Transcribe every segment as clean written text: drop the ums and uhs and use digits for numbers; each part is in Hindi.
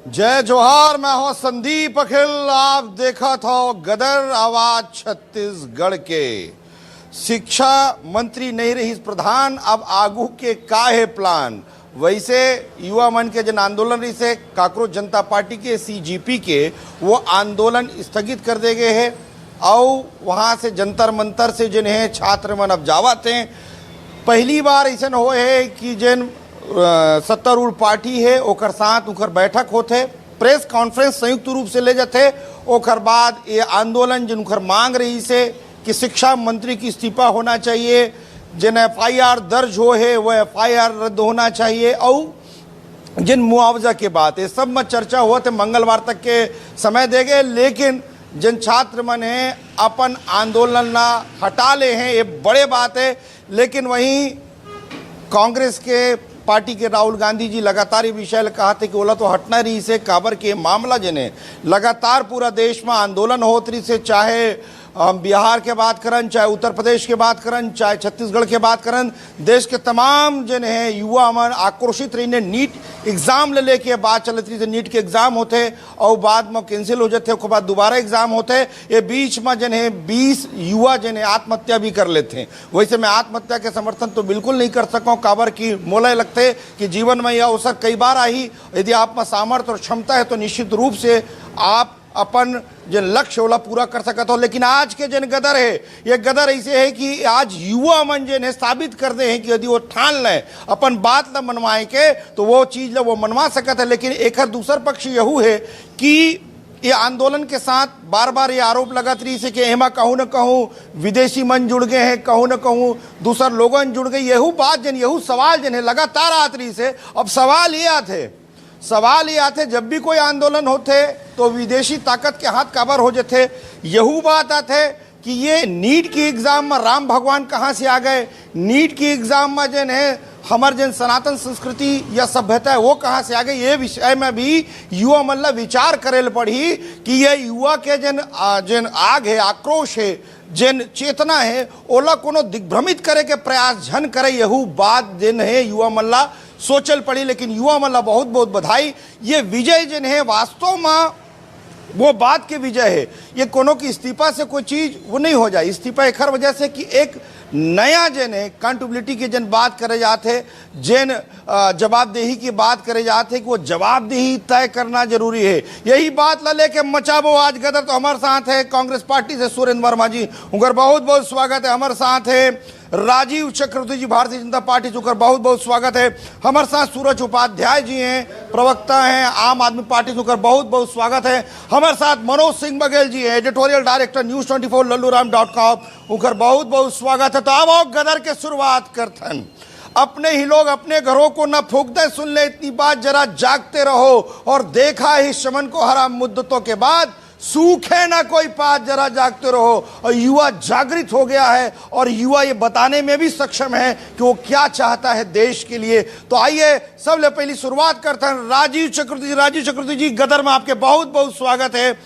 जय जोहार। मैं हूं संदीप अखिल। आप देखा था गदर आवाज छत्तीसगढ़ के शिक्षा मंत्री नहीं रही प्रधान, अब आगू के का है प्लान। वैसे युवा मन के जन आंदोलन रही से कांग्रेस जनता पार्टी के सीजीपी के वो आंदोलन स्थगित कर दे गए हैं और वहां से जंतर मंतर से जिन्हें छात्र मन अब जावत हैं। पहली बार ऐसा हो है कि जिन सत्तारूढ़ पार्टी है ओकर साथ उनकर बैठक होते, प्रेस कॉन्फ्रेंस संयुक्त रूप से ले जाते। ओकर बाद ये आंदोलन जिन उनकर मांग रही से कि शिक्षा मंत्री की इस्तीफा होना चाहिए, जिन एफआईआर दर्ज हो है वो एफआईआर रद्द होना चाहिए और जिन मुआवजा के बात है सब में चर्चा हुआ थे। मंगलवार तक के समय दे गए, लेकिन जिन छात्र मन है अपन आंदोलन ना हटा ले हैं, ये बड़े बात है। लेकिन वहीं कांग्रेस के पार्टी के राहुल गांधी जी लगातार ये विषय कहा थे कि ओला तो हटना रही से काबर के मामला जिन्हें लगातार पूरा देश में आंदोलन होत रही से, चाहे बिहार के बात करन, चाहे उत्तर प्रदेश के बात करन, चाहे छत्तीसगढ़ के बात करन, देश के तमाम जन है युवा मन आक्रोशित रही ने। नीट एग्जाम ले लेके बात चलत रही, नीट के एग्जाम होते और बाद में कैंसिल हो जाते, उसके बाद दोबारा एग्जाम होते। ये बीच में जन है 20 युवा जन है आत्महत्या भी कर लेते हैं। वैसे मैं आत्महत्या के समर्थन तो बिल्कुल नहीं कर सकूँ, काबर की मोला लगते कि जीवन में यह अवसर कई बार आई। यदि आप में सामर्थ्य और क्षमता है तो निश्चित रूप से आप अपन जन लक्ष्य वाला पूरा कर सकते हो। लेकिन आज के जन गदर है, ये गदर ऐसे है कि आज युवा मन जन है साबित कर दे हैं कि यदि वो ठान लें अपन बात ला मनवाए के तो वो चीज़ ला वो मनवा सकता है। लेकिन एक दूसर पक्ष यहू है कि ये आंदोलन के साथ बार बार ये आरोप लगत रही से कि एमा कहूँ न कहूँ विदेशी मन जुड़ गए हैं, कहूँ न कहूँ दूसर लोगन जुड़ गए। यहू बात जन यहू सवाल जन है लगातार आत रही से। अब सवाल ये आते जब भी कोई आंदोलन होते तो विदेशी ताकत के हाथ काबर हो जाते। यहू बात आते कि ये नीट की एग्जाम में राम भगवान कहाँ से आ गए, नीट की एग्जाम में जन है हमार जन सनातन संस्कृति या सभ्यता है वो कहाँ से आ गई। ये विषय में भी युवा मतलब विचार करे पड़ी कि ये युवा के जन आग है, आक्रोश है, जन चेतना है, ओला कोनो दिग्भ्रमित करे के प्रयास झन करे। यहू बात जन है युवा मल्ला सोचल पड़ी। लेकिन युवा मल्ला बहुत बहुत बधाई। ये विजय जन है वास्तव में वो बात के विजय है। ये कोनो की इस्तीफा से कोई चीज वो नहीं हो जाए। इस्तीफा एक हर वजह से कि एक नया जन है अकाउंटेबिलिटी के जन बात करे जाते, जन जवाबदेही की बात करे जाते कि वो जवाबदेही तय करना जरूरी है। यही बात ला लेके मचाबो आज गदर। तो हमारे साथ है कांग्रेस पार्टी से सुरेंद्र वर्मा जी, उनका बहुत बहुत स्वागत है। हमारे साथ है राजीव चक्रवर्ती जी भारतीय जनता पार्टी से, बहुत बहुत स्वागत है। हमारे साथ सूरज उपाध्याय जी हैं, प्रवक्ता हैं आम आदमी पार्टी से, बहुत बहुत स्वागत है। हमारे साथ मनोज सिंह बघेल जी हैं, एडिटोरियल डायरेक्टर न्यूज़24 लल्लूराम.com, उनका बहुत बहुत स्वागत है। तो अब आओ गदर के शुरुआत करथन। अपने ही लोग अपने घरों को न फूकते, सुन ले इतनी बात, जरा जागते रहो और देखा ही शमन को हराम मुद्दतों के बाद, सूखे ना कोई पात, जरा जागते रहो। और युवा जागृत हो गया है और युवा ये बताने में भी सक्षम है कि वो क्या चाहता है देश के लिए। तो आइए सबसे पहली शुरुआत करते हैं राजीव चक्रवर्ती जी, गदर में आपके बहुत बहुत स्वागत है।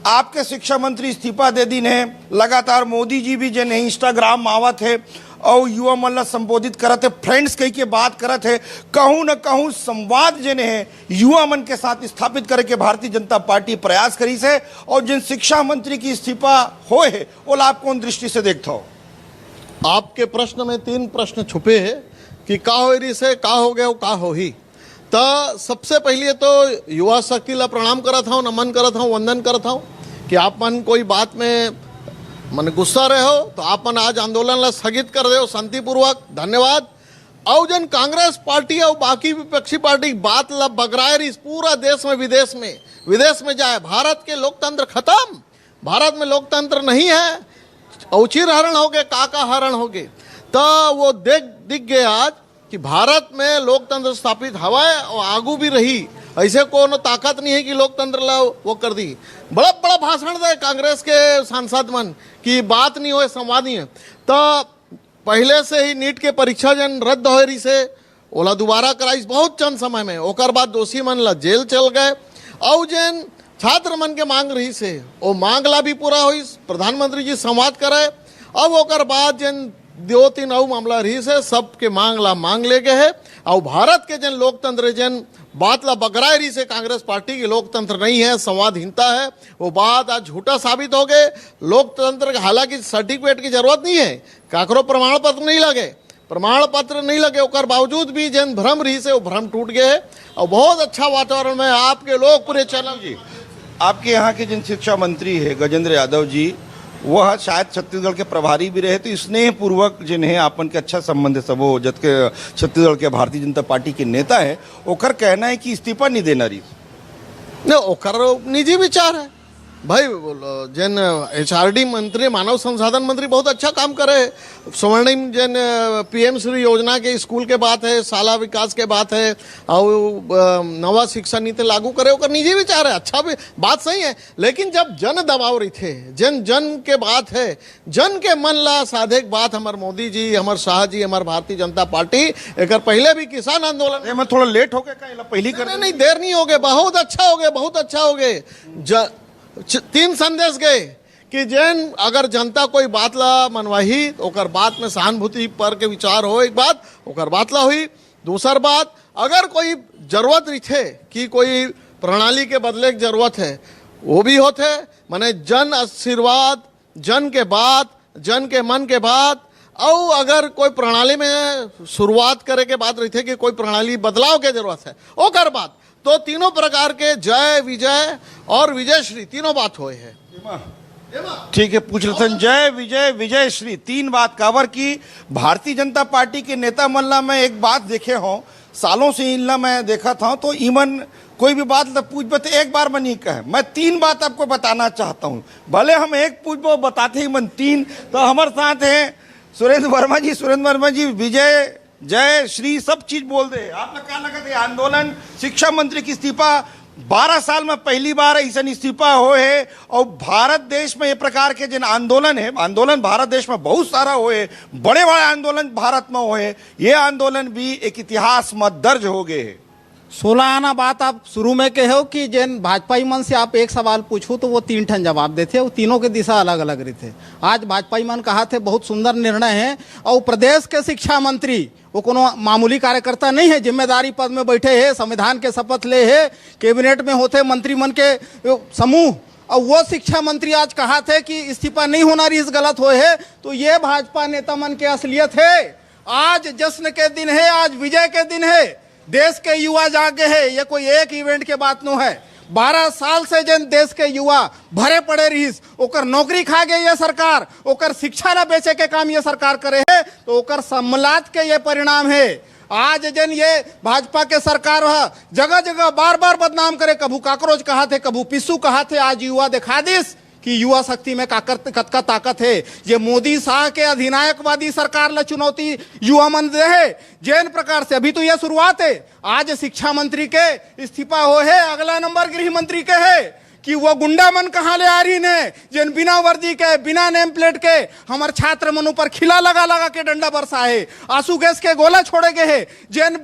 आपके शिक्षा मंत्री इस्तीफा दे दिन है, लगातार मोदी जी भी जन इंस्टाग्राम में आवत है और युवा मन संबोधित करत है, फ्रेंड्स कही के बात करत है। कहूँ न कहूँ संवाद जन है युवा मन के साथ स्थापित करे के भारतीय जनता पार्टी प्रयास करी से। और जिन शिक्षा मंत्री की इस्तीफा हो है वो आप कौन दृष्टि से देखता हो? आपके प्रश्न में 3 प्रश्न छुपे हैं कि का हो रही से, का हो गया, का हो ही। तो सबसे पहले तो युवा शक्ति ला प्रणाम करत हूँ, नमन करत हूँ, वंदन करत हूँ कि आप मन कोई बात में मन गुस्सा रहे हो तो आप मन आज आंदोलन ला स्थगित कर दे हो शांतिपूर्वक, धन्यवाद। और जन कांग्रेस पार्टी और बाकी विपक्षी पार्टी बात ला बगराए रही पूरा देश में विदेश में जाए। भारत के लोकतंत्र खत्म, भारत में लोकतंत्र नहीं है, औचिर हरण हो गए, काका हरण हो गए। तो वो दिख गए आज कि भारत में लोकतंत्र स्थापित हवा है और आगू भी रही। ऐसे कोनो ताकत नहीं है कि लोकतंत्र ला वो कर दी। बड़ा बड़ा भाषण दे कांग्रेस के सांसद मन की बात नहीं हो, संवाद नहीं है। तो पहले से ही नीट के परीक्षा जन रद्द हो रही से ओला दोबारा कराइस बहुत चंद समय में, ओकर बाद दोषी मन ला जेल चल गए। और जन छात्र मन के मांग रही से वो मांग ला भी पूरा हुई, प्रधानमंत्री जी संवाद करे। अब ओकर बाद जन दो तीन और मामला रही से सबके मांग ला मांग ले गए है और भारत के जन लोकतंत्र जन बात ला बकराए रही से कांग्रेस पार्टी की लोकतंत्र नहीं है, संवादहीनता है, वो बात आज झूठा साबित हो गए। लोकतंत्र हालांकि सर्टिफिकेट की जरूरत नहीं है, काकरो प्रमाण पत्र नहीं लगे, प्रमाण पत्र नहीं लगे ओकर बावजूद भी जन भ्रम रही से वो भ्रम टूट गए है और बहुत अच्छा वातावरण में आपके लोग पूरे चैनल जी आपके यहाँ के जिन शिक्षा मंत्री है गजेंद्र यादव जी, वह शायद छत्तीसगढ़ के प्रभारी भी रहे, तो स्नेह पूर्वक जिन्हें आपन के अच्छा संबंध है सब वो जत के छत्तीसगढ़ के भारतीय जनता पार्टी के नेता है, ओकर कहना है कि इस्तीफा नहीं देना रही। नहीं ओकर निजी विचार है भाई। जन HRD मंत्री मानव संसाधन मंत्री बहुत अच्छा काम करे, स्वर्णिम जन PM श्री योजना के स्कूल के बात है, शाला विकास के बात है और नवा शिक्षा नीति लागू करे, ओकर निजी विचार है, अच्छा भी बात सही है। लेकिन जब जन दबाव रही थे, जन के बात है, जन के मन ला साधे बात, हमार मोदी जी, हमार शाह जी, हमार भारतीय जनता पार्टी एक पहले भी किसान आंदोलन मैं थोड़ा लेट हो गया पहली कर नहीं देर नहीं हो गए, बहुत अच्छा हो गए, बहुत अच्छा हो गए। 3 संदेश गए कि जैन अगर जनता कोई बात ला मनवाही ओकर बात में सहानुभूति पर के विचार हो, एक बात ओकर बात ला हुई। दूसर बात, अगर कोई जरूरत रही थे कि कोई प्रणाली के बदले की जरूरत है, वो भी होते माने जन आशीर्वाद, जन के बात, जन के मन के बात, और अगर कोई प्रणाली में शुरुआत करे के बात रही थे कि कोई प्रणाली बदलाव के जरूरत है, ओकर बात तो तीनों प्रकार के जय विजय और विजय श्री तीनों बात हुए हैं। ठीक है, पूछ लेते हैं जय विजय विजय श्री 3 बात कावर की भारतीय जनता पार्टी के नेता मल्ला में एक बात देखे हो, सालों से इनला मैं देखा था, तो ईमन कोई भी बात पूछ बते एक बार में नहीं कहे। मैं 3 बात आपको बताना चाहता हूं, भले हम एक पूछ वो बताते ही मन 3। तो हमारे साथ हैं सुरेंद्र वर्मा जी। सुरेंद्र वर्मा जी, विजय जय श्री सब चीज बोल दे, आप क्या लगा थे आंदोलन शिक्षा मंत्री की इस्तीफा 12 साल में पहली बार ऐसा इस्तीफा हो है, और भारत देश में ये प्रकार के जिन आंदोलन है, आंदोलन भारत देश में बहुत सारा हुए, बड़े बड़े आंदोलन भारत में हुए, ये आंदोलन भी एक इतिहास में दर्ज हो गए है। 16 आना बात आप शुरू में कहो कि जैन भाजपाई मन से आप एक सवाल पूछो तो वो 3 ठन जवाब देते, वो तीनों के दिशा अलग अलग रही थे। आज भाजपाई मन कहा थे बहुत सुंदर निर्णय है, और प्रदेश के शिक्षा मंत्री वो कोनो मामूली कार्यकर्ता नहीं है, जिम्मेदारी पद में बैठे हैं, संविधान के शपथ ले है, कैबिनेट में होते मंत्रिमंडल के समूह, और वो शिक्षा मंत्री आज कहा थे कि इस्तीफा नहीं होना रही, इस गलत हो है। तो ये भाजपा नेता मन के असलियत है। आज जश्न के दिन है, आज विजय के दिन है, देश के युवा जागे है, ये कोई एक इवेंट के बात नो है। 12 साल से जन देश के युवा भरे पड़े रहीस, ओकर नौकरी खा गई ये सरकार, ओकर शिक्षा ना बेचे के काम ये सरकार करे है, तो ओकर सम्मलात के ये परिणाम है। आज जन ये भाजपा के सरकार जगह जगह बार बार बदनाम करे, कभू काकरोच कहा थे, कभू पिस्सू कहा थे, आज युवा दिखा दिस कि युवा शक्ति में कतका ताकत है। ये मोदी शाह के अधिनायकवादी सरकार ला चुनौती युवा मन दे है, जैन प्रकार से अभी तो यह शुरुआत है। आज शिक्षा मंत्री के इस्तीफा हो है, अगला नंबर गृह मंत्री के है कि वो गुंडा मन कहाँ ले आ रही ने, जैन बिना वर्दी के, बिना नेम प्लेट के हमारे छात्र मन ऊपर खिला लगा लगा के डंडा बरसा है, आंसू गैस के गोला छोड़े गए है, जैन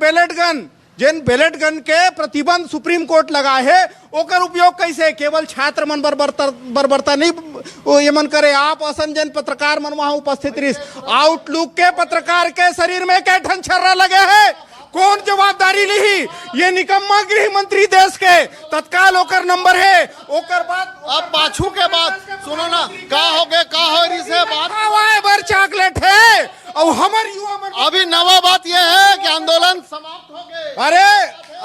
बैलेट गन के प्रतिबंध सुप्रीम कोर्ट लगाए है, ओकर उपयोग कैसे केवल छात्र मन बर्बरता नहीं ये मन करे। आप असन जन पत्रकार मन वहां उपस्थित रही, आउटलुक के पत्रकार के शरीर में क्या ठन छर्रा लगे है, कौन जवाबदारी ली? ये निकम्मा गृह मंत्री देश के तत्काल ओकर नंबर है। ओकर बाद अब पाछू के बाद सुनो ना, का हो गए का हो रही से बात बर चॉकलेट है, और हमार युवा मन अभी नवा बात यह है कि आंदोलन समाप्त हो गए। अरे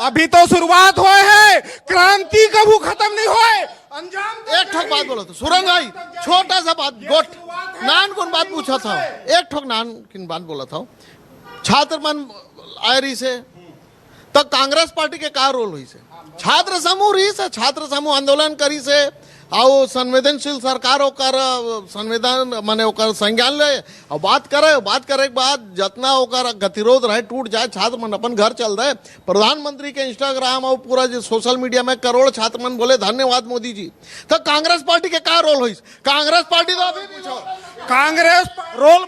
अभी तो शुरुआत हुए है, क्रांति कभी खत्म नहीं हुए। अंजाम एक ठोक बात बोला था सुरंग भाई, छोटा सा बात गोट नान कौन बात पूछा था, एक ठोक नान किन बात बोला था, छात्र मन आयरी से तब कांग्रेस पार्टी के का रोल हुई से, छात्र समूह रही से, छात्र समूह आंदोलन करी से, आओ संवेदनशील सरकार ओकर संविधान माने ओकर संज्ञान ले और बात करे के बाद जितना ओकर गतिरोध रहे टूट जाए, छात्र मन अपन घर चल रहे। प्रधानमंत्री के इंस्टाग्राम और पूरा जो सोशल मीडिया में करोड़ छात्र मन बोले धन्यवाद मोदी जी। तो कांग्रेस पार्टी के का रोल हुई? कांग्रेस पार्टी तो अभी पूछो, कांग्रेस रोल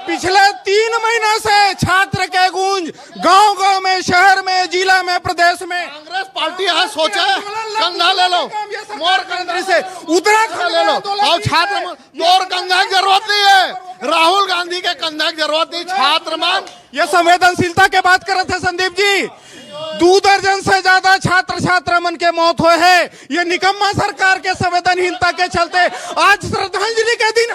पिछले 3 महीने से छात्र के गूंज गांव गांव में, शहर में, जिला में, प्रदेश में कांग्रेस पार्टी यहाँ सोचा कंधा ले लो, मोर कंधा से उत्तराखंड ले लो, और छात्र मोर कंधा की जरूरत नहीं है, राहुल गांधी के कंधा की जरूरत नहीं। छात्र मन ये संवेदनशीलता के बात कर रहे थे संदीप जी। 2 दर्जन से ज्यादा छात्र छात्रा मन के मौत हुए है। ये निकम्मा सरकार के संवेदनहीनता के चलते आज श्रद्धांजलि के दिन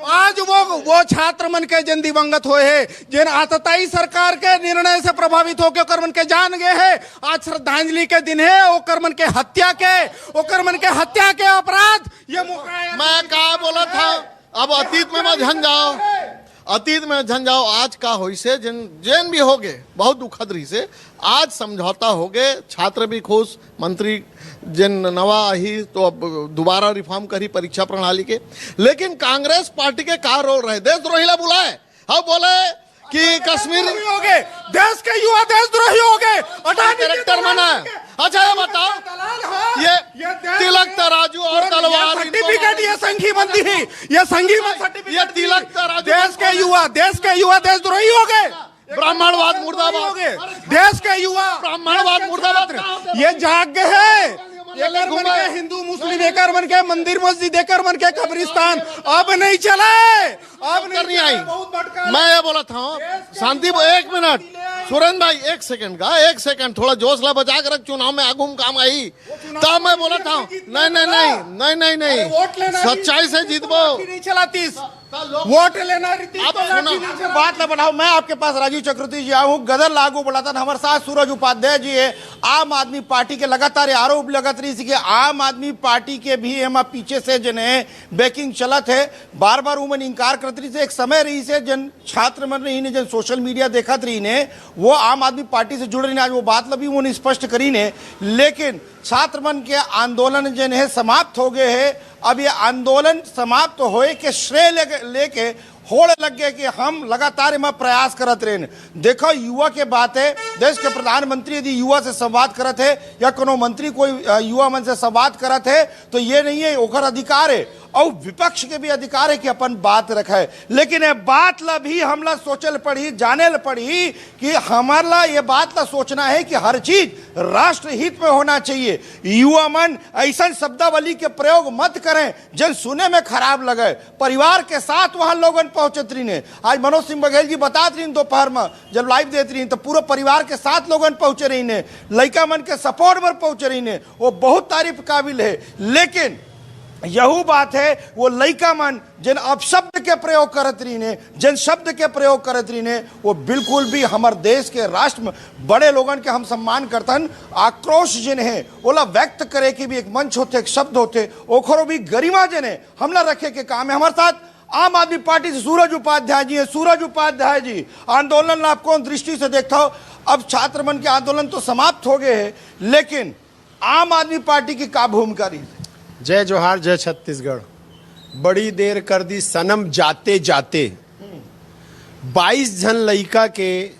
आज वो छात्र मन के जन दिवंगत हुए है, जिन आतताई सरकार के निर्णय से प्रभावित होकर ओकर मन के जान गए हैं। आज श्रद्धांजलि के दिन है। ओकर मन के हत्या के अपराध ये मैं क्या बोला था, अब अतीत में मत झन जाओ, अतीत में झन जाओ। आज का हो से जैन भी हो गए बहुत दुखद रही से। आज समझौता हो गए, छात्र भी खुश, मंत्री जिन नवा ही तो अब दोबारा रिफॉर्म करी परीक्षा प्रणाली के। लेकिन कांग्रेस पार्टी के का रोल रहे, देशद्रोही बुलाए, हम बोले कि कश्मीर हो गए, देश के युवा देशद्रोही हो गए, कैरेक्टर बना। अच्छा ये बताओ, ये तिलक तराजू और तलवार सर्टिफिकेट ये संघी मंदी है, ये संघी सर्टिफिकेट, ये तिलक तराजू देश के युवा देशद्रोही हो गए, ब्राह्मणवाद मुर्दाबाद हो गए, देश के युवा ब्राह्मणवाद मुर्दाबाद। ये जाग है। एकर मन के हिंदू मुस्लिम, एकर मन के मंदिर मस्जिद, एकर मन के कब्रिस्तान अब नहीं चले, अब नहीं आई। मैं ये बोला था शांति, 1 मिनट सुरेंद्र भाई, 1 सेकंड थोड़ा जोश ला बचा कर रख, चुनाव में आगू काम आई तब मैं बोला था नहीं सच्चाई से जीतबो नहीं चलाती वोट लेना बात न बढ़ाओ। मैं आपके पास राजीव चक्रवर्ती जी आया हूँ। गदर लागू बढ़ाता हमारे साथ सूरज उपाध्याय जी है। आम आदमी पार्टी के लगातार आरोप लगत रही कि आम आदमी पार्टी के भी हम पीछे से जन है बैकिंग चलत है, बार बार उमन इंकार करत रही से। एक समय रही से जन छात्र मन रही ने, जन सोशल मीडिया देखत रही ने, वो आम आदमी पार्टी से जुड़ रही ने। आज वो बात लभी वो स्पष्ट करी ने। लेकिन छात्र मन के आंदोलन जन है समाप्त हो गए है। अब ये आंदोलन समाप्त होए के श्रेय लेके होड़ लग गए कि हम लगातार में प्रयास करत रहे। देखो युवा के बात है, देश के प्रधानमंत्री यदि युवा से संवाद करत है या कोनो मंत्री कोई युवा मन से संवाद करत है तो ये नहीं है ओकर अधिकार है, और विपक्ष के भी अधिकार है कि अपन बात रखे। लेकिन ये बात ला भी हमला सोचल पड़ी, जाने पड़ी कि हमारा ये बात ला सोचना है कि हर चीज राष्ट्र हित में होना चाहिए। युवा मन ऐसा शब्दावली के प्रयोग मत करें जन सुने में खराब लगे। परिवार के साथ वहां लोगन पहुंचत रही ने। आज मनोज सिंह बघेल जी बतात रही दोपहर में जब लाइव देती रही तो पूरा परिवार के साथ लोगन पहुंचे रही ने, लड़का मन के सपोर्ट पर पहुंचे रही ने, वो बहुत तारीफ काबिल है। लेकिन यही बात है वो लड़का मन जिन अपशब्द के प्रयोग करत रही ने, जिन शब्द के प्रयोग करत रही ने, वो बिल्कुल भी हमारे देश के राष्ट्र में बड़े लोगन के हम सम्मान करतन। आक्रोश जिन है ओला व्यक्त करे कि भी एक मंच होते, एक शब्द होते, ओखरो भी गरिमा जिन है हमला रखे के काम है। हमारे साथ आम आदमी पार्टी से सूरज उपाध्याय जी है। सूरज उपाध्याय जी, आंदोलन आप कौन दृष्टि से देखता हो? अब छात्र मन के आंदोलन तो समाप्त हो गए हैं, लेकिन आम आदमी पार्टी की क्या भूमिका रही? जय जोहार, जय छत्तीसगढ़। बड़ी देर कर दी सनम जाते जाते। 22 जन लड़का के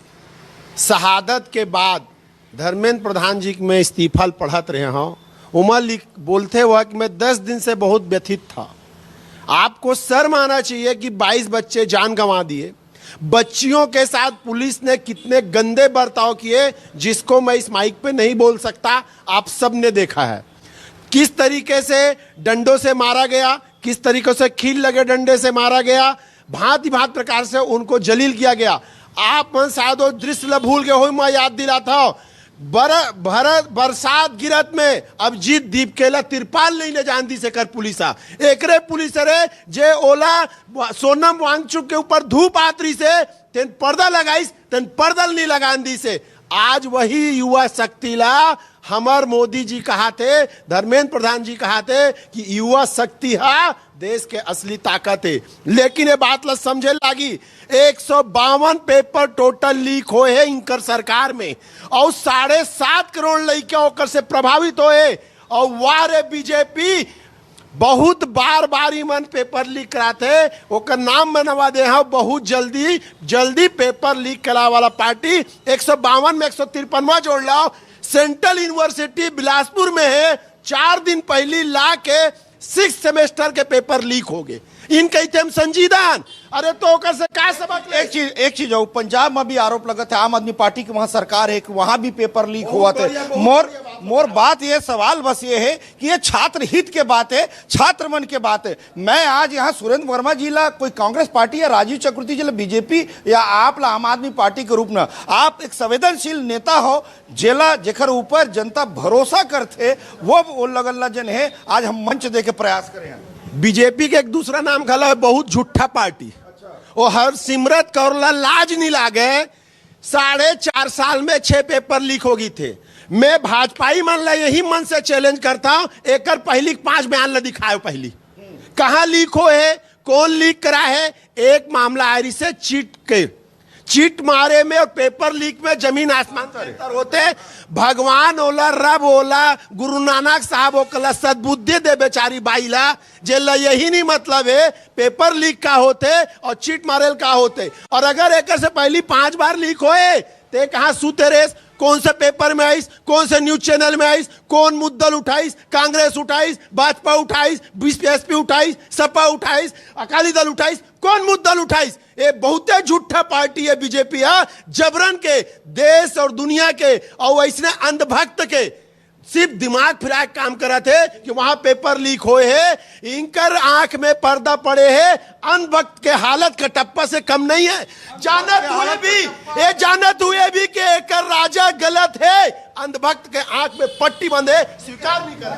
शहादत के बाद धर्मेंद्र प्रधान जी में इस्तीफा पढ़त रहे हों। उमर बोलते हुआ कि मैं 10 दिन से बहुत व्यथित था। आपको शर्म आना चाहिए कि 22 बच्चे जान गंवा दिए। बच्चियों के साथ पुलिस ने कितने गंदे बर्ताव किए जिसको मैं इस माइक पे नहीं बोल सकता, आप सब ने देखा है। किस तरीके से डंडों से मारा गया, किस तरीके से खील लगे डंडे से मारा गया, भांति भांति प्रकार से उनको जलील किया गया। आप मन शायद वो दृश्य भूल गए हो, मैं याद दिलाता हूं। बरसात गिरत में अब जीत दीप केला तिरपाल नहीं ले जान दी से कर पुलिसा एकरे पुलिस रे जे ओला सोनम वांगचुक के ऊपर धूप आतरी से तेन पर्दा लगाइस तेन पर्दा नहीं लगान दी से। आज वही युवा शक्ति ला हमार मोदी जी कहा थे, धर्मेंद्र प्रधान जी कहा थे कि युवा शक्ति है देश के असली ताकत है। लेकिन ये बात ला समझे लागी 152 पेपर टोटल लीक होए है इनकर सरकार में और 7.5 करोड़ लड़के होकर से प्रभावित होए। और वाह रे बीजेपी, बहुत बार ईमन पेपर लीक कराते ओकर नाम बनवा दे हैं। बहुत जल्दी पेपर लीक करा वाला पार्टी 152 में 153वां जोड़ लाओ। सेंट्रल यूनिवर्सिटी बिलासपुर में है, 4 दिन पहले ला के 6 सेमेस्टर के पेपर लीक हो गए। इनके हम संजीदान अरे तो ओकर से का सबक? एक चीज हो, पंजाब में भी आरोप लगा था आम आदमी पार्टी की वहां सरकार है कि वहां भी पेपर लीक हुआ था। मोर मोर बात ये सवाल बस ये है कि ये छात्र हित के बात है, छात्र मन के बात है। मैं आज यहाँ सुरेंद्र वर्मा जी ला कोई कांग्रेस पार्टी या राजीव चक्रवर्ती जी ला बीजेपी या आप ला आम आदमी पार्टी के रूप में आप एक संवेदनशील नेता हो जेला जेकर ऊपर जनता भरोसा करते वो लगल्ला जन है। आज हम मंच दे के प्रयास करें। बीजेपी के एक दूसरा नाम खला है बहुत झूठा पार्टी। वो हर सिमरत कौर ला लाज नहीं लागे 4.5 साल में 6 पेपर लीक हो गई थे। मैं भाजपाई मन ला यही मन से चैलेंज करता हूं एक पहली 5 बयान ला दिखाओ। पहली कहां लीक हो है, कौन लीक करा है। एक मामला आयरी से चीट मारे में और पेपर लीक में जमीन आसमान का अंतर होते। भगवान ओला, रब ओला, गुरु नानक साहब ओकला सद्बुद्धि दे बेचारी बाईला जेला यही नहीं मतलब है पेपर लीक का होते और चीट मारेल का होते। और अगर एक से पहली 5 बार लीक होए ते कहां सूते रेस, कौन से पेपर में आईस, कौन से न्यूज चैनल में आईस, कौन मुद्दल उठाईस, कांग्रेस उठाईस, भाजपा उठाईस, बीएसपी उठाईस, सपा उठाईस, अकाली दल उठाईस, कौन मुद्दल उठाईस। ये बहुत झूठा पार्टी है बीजेपी। जबरन के देश और दुनिया के और ऐसने अंधभक्त के सिर्फ दिमाग फिरा काम करा थे कि वहां पेपर लीक हुए है। इनकर आंख में पर्दा पड़े है। अंधभक्त के हालत कटप्पा से कम नहीं है। जानत हुए भी कि एक राजा गलत है। अंधभक्त के आंख में पट्टी बंधे स्वीकार नहीं करा।